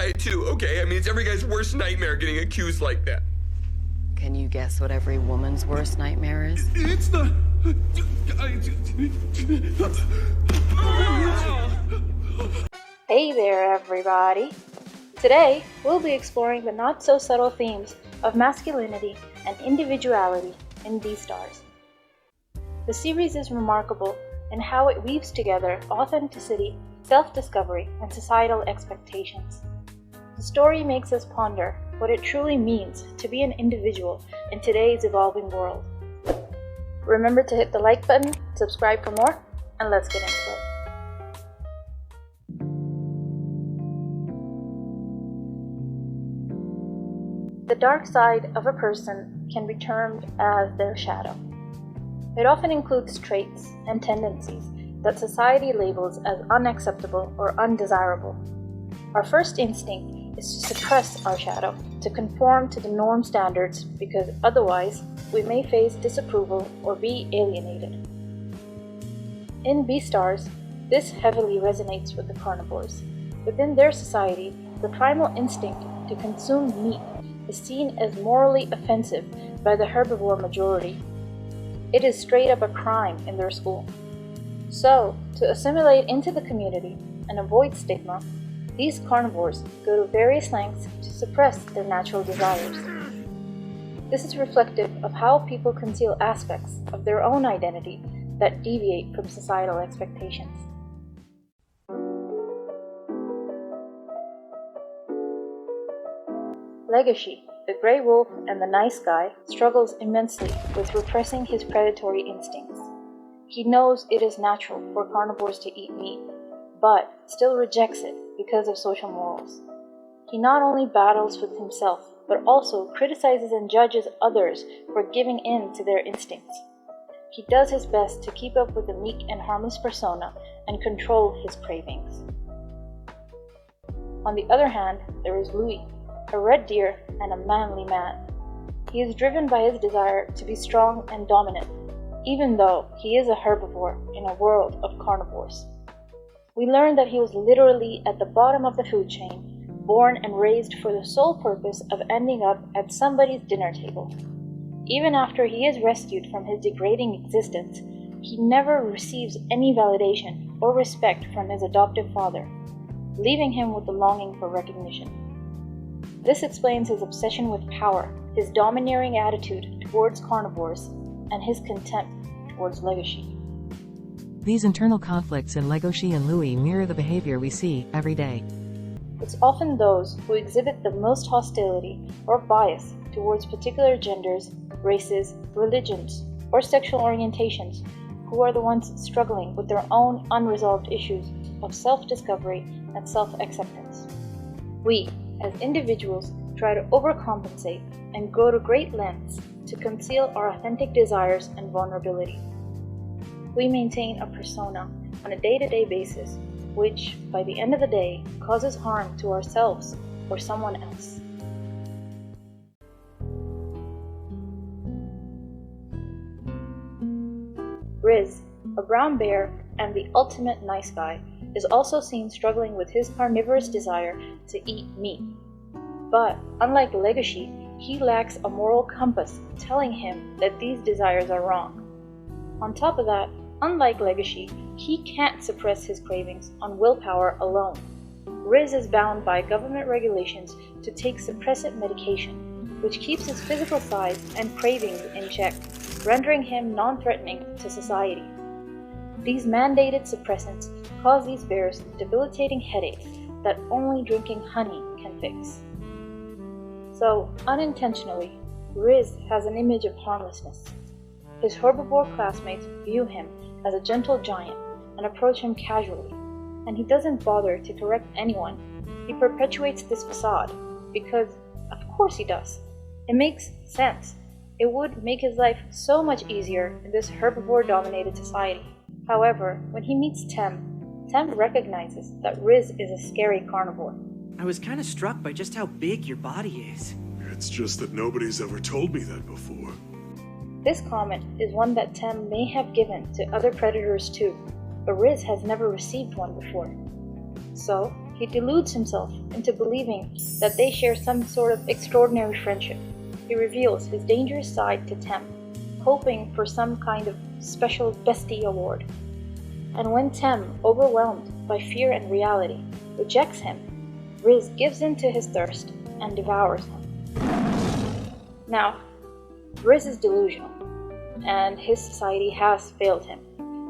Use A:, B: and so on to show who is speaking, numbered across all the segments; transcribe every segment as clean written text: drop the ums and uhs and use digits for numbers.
A: guy too, okay? I mean, it's every guy's worst nightmare getting accused like that.
B: Can you guess what every woman's worst nightmare is?
C: It's the...
D: Hey there, everybody! Today, we'll be exploring the not-so-subtle themes of masculinity and individuality in Beastars. The series is remarkable in how it weaves together authenticity, self-discovery, and societal expectations. The story makes us ponder what it truly means to be an individual in today's evolving world. Remember to hit the like button, subscribe for more, and let's get into it. The dark side of a person can be termed as their shadow. It often includes traits and tendencies that society labels as unacceptable or undesirable. Our first instinct is to suppress our shadow, to conform to the norm standards, because otherwise we may face disapproval or be alienated. In Beastars, this heavily resonates with the carnivores. Within their society, the primal instinct to consume meat is seen as morally offensive by the herbivore majority. It is straight up a crime in their school. So, to assimilate into the community and avoid stigma, these carnivores go to various lengths to suppress their natural desires. This is reflective of how people conceal aspects of their own identity that deviate from societal expectations. Legacy, the gray wolf and the nice guy, struggles immensely with repressing his predatory instincts. He knows it is natural for carnivores to eat meat, but still rejects it because of social morals. He not only battles with himself, but also criticizes and judges others for giving in to their instincts. He does his best to keep up with the meek and harmless persona and control his cravings. On the other hand, there is Louis, a red deer and a manly man. He is driven by his desire to be strong and dominant, even though he is a herbivore in a world of carnivores. We learn that he was literally at the bottom of the food chain, born and raised for the sole purpose of ending up at somebody's dinner table. Even after he is rescued from his degrading existence, he never receives any validation or respect from his adoptive father, leaving him with the longing for recognition. This explains his obsession with power, his domineering attitude towards carnivores, and his contempt towards Legacy.
E: These internal conflicts in Legacy and Louis mirror the behavior we see every day.
D: It's often those who exhibit the most hostility or bias towards particular genders, races, religions, or sexual orientations who are the ones struggling with their own unresolved issues of self-discovery and self-acceptance. We, as individuals, try to overcompensate and go to great lengths to conceal our authentic desires and vulnerability. We maintain a persona on a day-to-day basis, which, by the end of the day, causes harm to ourselves or someone else. Riz, a brown bear and the ultimate nice guy, is also seen struggling with his carnivorous desire to eat meat. But, unlike Legacy, he lacks a moral compass telling him that these desires are wrong. On top of that, unlike Legacy, he can't suppress his cravings on willpower alone. Riz is bound by government regulations to take suppressant medication, which keeps his physical size and cravings in check, rendering him non-threatening to society. These mandated suppressants cause these bears debilitating headaches that only drinking honey can fix. So, unintentionally, Riz has an image of harmlessness. His herbivore classmates view him as a gentle giant and approach him casually, and he doesn't bother to correct anyone. He perpetuates this facade because, of course he does. It makes sense. It would make his life so much easier in this herbivore-dominated society. However, when he meets Tem recognizes that Riz is a scary carnivore.
F: I was kind of struck by just how big your body is.
C: It's just that nobody's ever told me that before.
D: This comment is one that Tem may have given to other predators too, but Riz has never received one before. So, He deludes himself into believing that they share some sort of extraordinary friendship. He reveals his dangerous side to Tem, hoping for some kind of special bestie award. And when Tem, overwhelmed by fear and reality, rejects him, Riz gives in to his thirst and devours him. Now, Riz is delusional, and his society has failed him.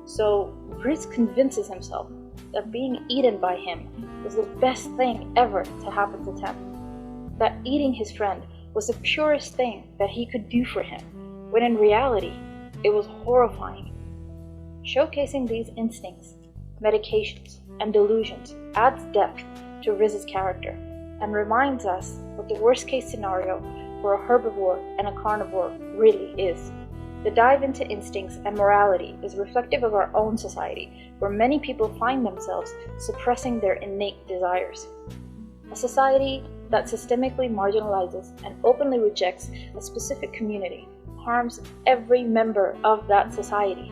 D: So Riz convinces himself that being eaten by him was the best thing ever to happen to Tem. That eating his friend was the purest thing that he could do for him, when in reality, it was horrifying. Showcasing these instincts, medications, and delusions adds depth to Riz's character and reminds us what the worst-case scenario for a herbivore and a carnivore really is. The dive into instincts and morality is reflective of our own society, where many people find themselves suppressing their innate desires. A society that systemically marginalizes and openly rejects a specific community harms every member of that society.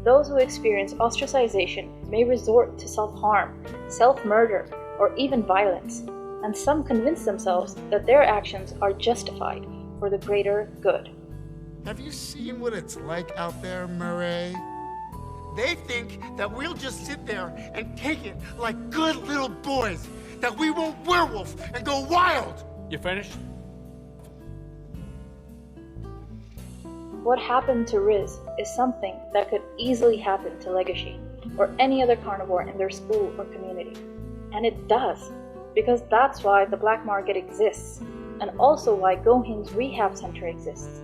D: Those who experience ostracization may resort to self-harm, self-murder, or even violence, and some convince themselves that their actions are justified for the greater good.
G: Have you seen what it's like out there, Murray? They think that we'll just sit there and take it like good little boys, that we won't werewolf and go wild.
H: You finished?
D: What happened to Riz is something that could easily happen to Legacy or any other carnivore in their school or community. And it does, because that's why the black market exists, and also why Goheen's rehab center exists.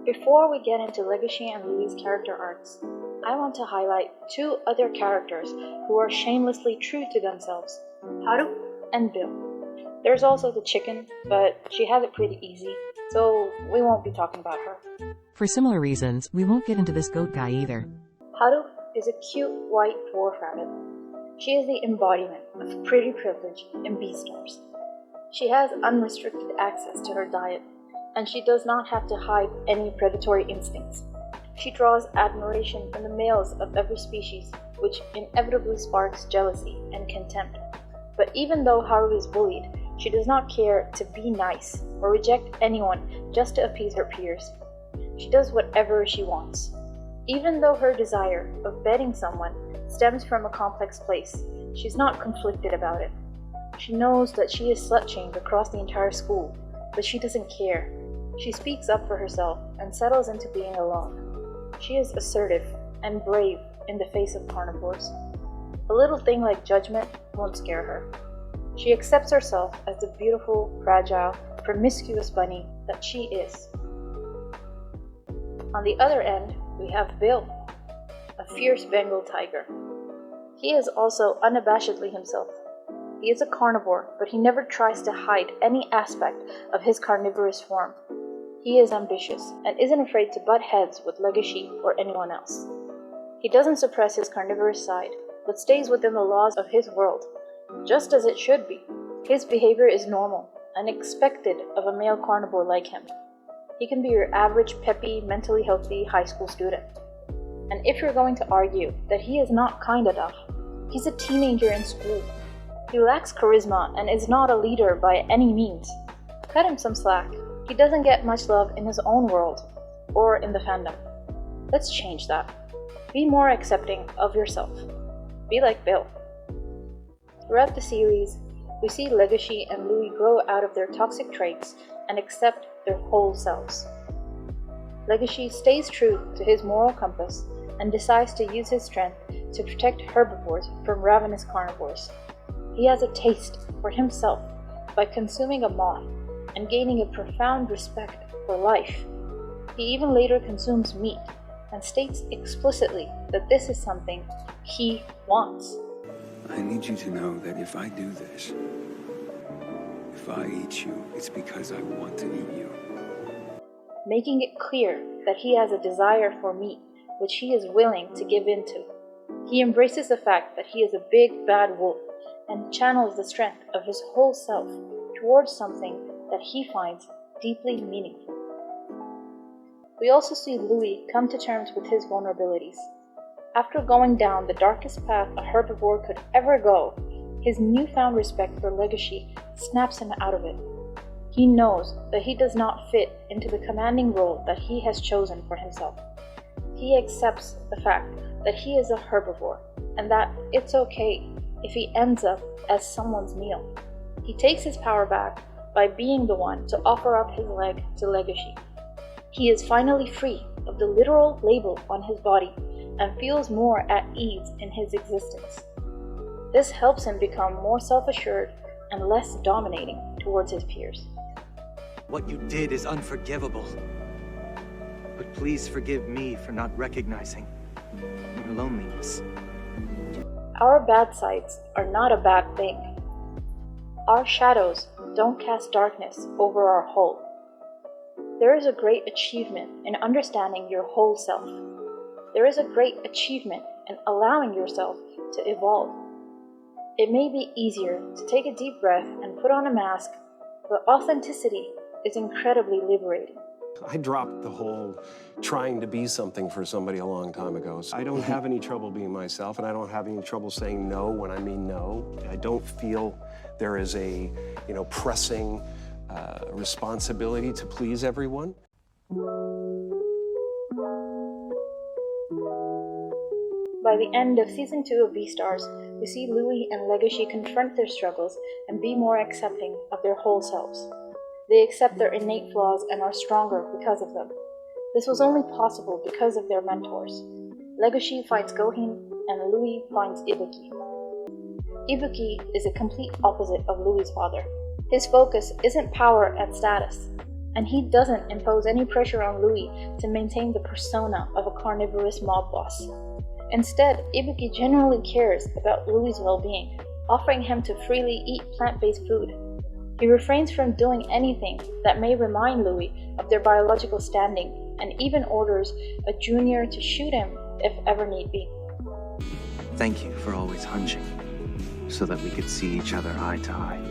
D: Before we get into Legacy and Louie's character arcs, I want to highlight two other characters who are shamelessly true to themselves, Haru and Bill. There's also the chicken, but she has it pretty easy, so we won't be talking about her.
E: For similar reasons, we won't get into this goat guy either.
D: Haru is a cute white dwarf rabbit. She is the embodiment of pretty privilege in Beastars. She has unrestricted access to her diet, and she does not have to hide any predatory instincts. She draws admiration from the males of every species, which inevitably sparks jealousy and contempt. But even though Haru is bullied, she does not care to be nice or reject anyone just to appease her peers. She does whatever she wants. Even though her desire of bedding someone stems from a complex place, she's not conflicted about it. She knows that she is slut-shamed across the entire school, but she doesn't care. She speaks up for herself and settles into being alone. She is assertive and brave in the face of carnivores. A little thing like judgment won't scare her. She accepts herself as the beautiful, fragile, promiscuous bunny that she is. On the other end, we have Bill, a fierce Bengal tiger. He is also unabashedly himself. He is a carnivore, but he never tries to hide any aspect of his carnivorous form. He is ambitious and isn't afraid to butt heads with Legacy or anyone else. He doesn't suppress his carnivorous side, but stays within the laws of his world, just as it should be. His behavior is normal and expected of a male carnivore like him. He can be your average, peppy, mentally healthy high school student. And if you're going to argue that he is not kind enough, he's a teenager in school. He lacks charisma and is not a leader by any means. Cut him some slack. He doesn't get much love in his own world or in the fandom. Let's change that. Be more accepting of yourself. Be like Bill. Throughout the series, we see Legacy and Louie grow out of their toxic traits and accept their whole selves. Legacy stays true to his moral compass and decides to use his strength to protect herbivores from ravenous carnivores. He has a taste for himself by consuming a moth and gaining a profound respect for life. He even later consumes meat and states explicitly that this is something he wants.
I: I need you to know that if I do this, if I eat you, it's because I want to eat you.
D: Making it clear that he has a desire for meat, which he is willing to give in to. He embraces the fact that he is a big, bad wolf and channels the strength of his whole self towards something that he finds deeply meaningful. We also see Louis come to terms with his vulnerabilities. After going down the darkest path a herbivore could ever go, his newfound respect for legacy snaps him out of it. He knows that he does not fit into the commanding role that he has chosen for himself. He accepts the fact that he is a herbivore and that it's okay if he ends up as someone's meal. He takes his power back by being the one to offer up his leg to legacy. He is finally free of the literal label on his body and feels more at ease in his existence. This helps him become more self-assured and less dominating towards his peers.
F: What you did is unforgivable. But please forgive me for not recognizing your loneliness.
D: Our bad sides are not a bad thing. Our shadows don't cast darkness over our whole. There is a great achievement in understanding your whole self. There is a great achievement in allowing yourself to evolve. It may be easier to take a deep breath and put on a mask, but authenticity is incredibly liberating.
H: I dropped the whole trying to be something for somebody a long time ago. So I don't have any trouble being myself, and I don't have any trouble saying no when I mean no. I don't feel there is a, pressing responsibility to please everyone.
D: By the end of Season 2 of Beastars, we see Louis and Legacy confront their struggles and be more accepting of their whole selves. They accept their innate flaws and are stronger because of them. This was only possible because of their mentors. Legacy finds Gohin and Louis finds Ibuki. Ibuki is a complete opposite of Louis' father. His focus isn't power and status, and he doesn't impose any pressure on Louis to maintain the persona of a carnivorous mob boss. Instead, Ibuki genuinely cares about Louis' well-being, offering him to freely eat plant-based food. He refrains from doing anything that may remind Louis of their biological standing, and even orders a junior to shoot him if ever need be.
F: Thank you for always hunching, so that we could see each other eye to eye.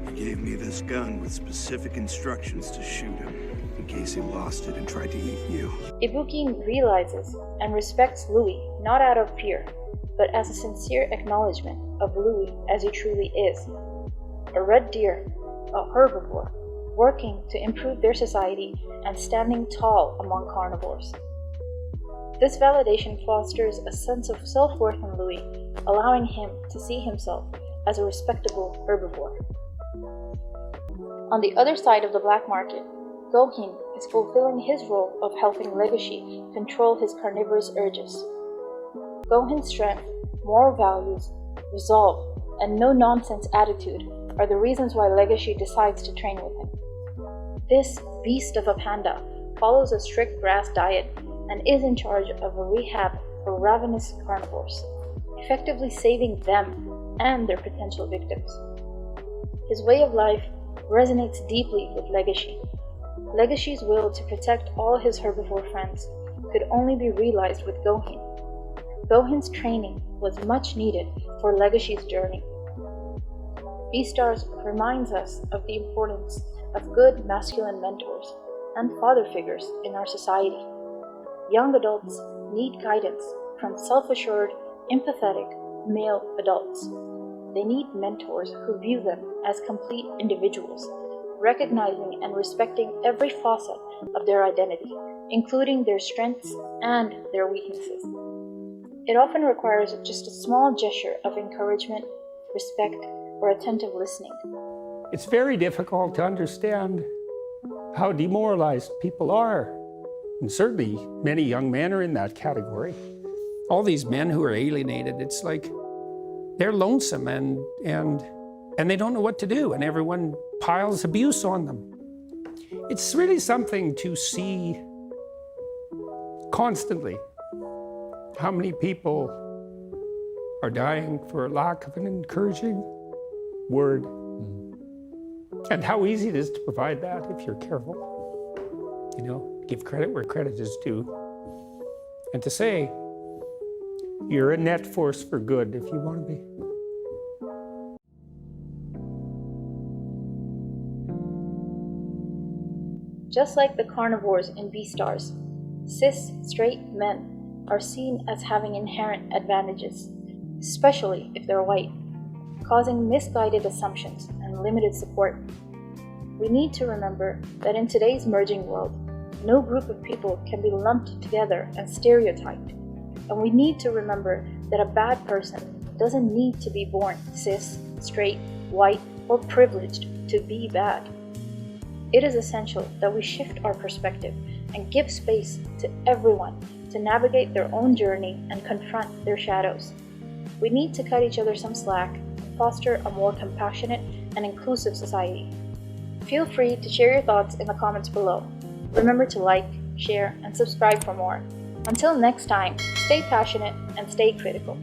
J: He gave me this gun with specific instructions to shoot him, in case he lost it and tried to eat you.
D: Ibuki realizes and respects Louis not out of fear, but as a sincere acknowledgement of Louis as he truly is. A red deer, a herbivore, working to improve their society and standing tall among carnivores. This validation fosters a sense of self-worth in Louis, allowing him to see himself as a respectable herbivore. On the other side of the black market, Gohin is fulfilling his role of helping Legacy control his carnivorous urges. Gohin's strength, moral values, resolve, and no-nonsense attitude are the reasons why Legacy decides to train with him. This beast of a panda follows a strict grass diet and is in charge of a rehab for ravenous carnivores, effectively saving them and their potential victims. His way of life resonates deeply with Legacy. Legacy's will to protect all his herbivore friends could only be realized with Gohin. Gohin's training was much needed for Legacy's journey. Beastars reminds us of the importance of good masculine mentors and father figures in our society. Young adults need guidance from self-assured, empathetic male adults. They need mentors who view them as complete individuals, recognizing and respecting every facet of their identity, including their strengths and their weaknesses. It often requires just a small gesture of encouragement, respect, or attentive listening.
K: It's very difficult to understand how demoralized people are. And certainly many young men are in that category. All these men who are alienated, it's like they're lonesome and they don't know what to do, and everyone piles abuse on them. It's really something to see constantly how many people are dying for lack of an encouraging word, and how easy it is to provide that if you're careful. Give credit where credit is due, and to say you're a net force for good if you want to be.
D: Just like the carnivores in Beastars, cis straight men are seen as having inherent advantages, especially if they're white, causing misguided assumptions and limited support. We need to remember that in today's merging world, no group of people can be lumped together and stereotyped, and we need to remember that a bad person doesn't need to be born cis, straight, white, or privileged to be bad. It is essential that we shift our perspective and give space to everyone to navigate their own journey and confront their shadows. We need to cut each other some slack and foster a more compassionate and inclusive society. Feel free to share your thoughts in the comments below. Remember to like, share, and subscribe for more. Until next time, stay passionate and stay critical.